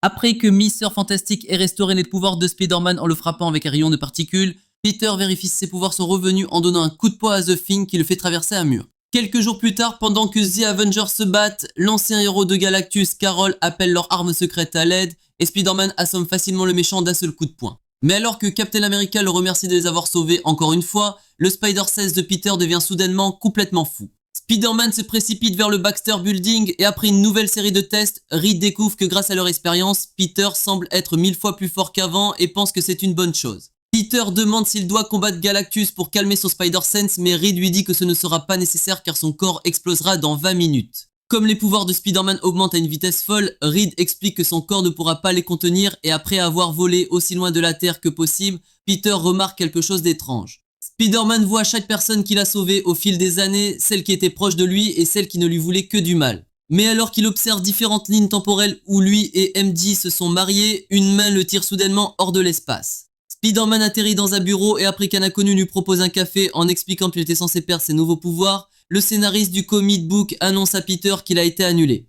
Après que Mr. Fantastic ait restauré les pouvoirs de Spider-Man en le frappant avec un rayon de particules, Peter vérifie si ses pouvoirs sont revenus en donnant un coup de poing à The Thing qui le fait traverser un mur. Quelques jours plus tard, pendant que The Avengers se battent, l'ancien héros de Galactus, Carol, appelle leur arme secrète à l'aide et Spider-Man assomme facilement le méchant d'un seul coup de poing. Mais alors que Captain America le remercie de les avoir sauvés encore une fois, le Spider-Sense de Peter devient soudainement complètement fou. Spider-Man se précipite vers le Baxter Building et après une nouvelle série de tests, Reed découvre que grâce à leur expérience, Peter semble être 1000 fois plus fort qu'avant et pense que c'est une bonne chose. Peter demande s'il doit combattre Galactus pour calmer son Spider-Sense, mais Reed lui dit que ce ne sera pas nécessaire car son corps explosera dans 20 minutes. Comme les pouvoirs de Spider-Man augmentent à une vitesse folle, Reed explique que son corps ne pourra pas les contenir et après avoir volé aussi loin de la Terre que possible, Peter remarque quelque chose d'étrange. Spider-Man voit chaque personne qu'il a sauvée au fil des années, celle qui était proche de lui et celle qui ne lui voulait que du mal. Mais alors qu'il observe différentes lignes temporelles où lui et MJ se sont mariés, une main le tire soudainement hors de l'espace. Spider-Man atterrit dans un bureau et après qu'un inconnu lui propose un café en expliquant qu'il était censé perdre ses nouveaux pouvoirs, le scénariste du comic book annonce à Peter qu'il a été annulé.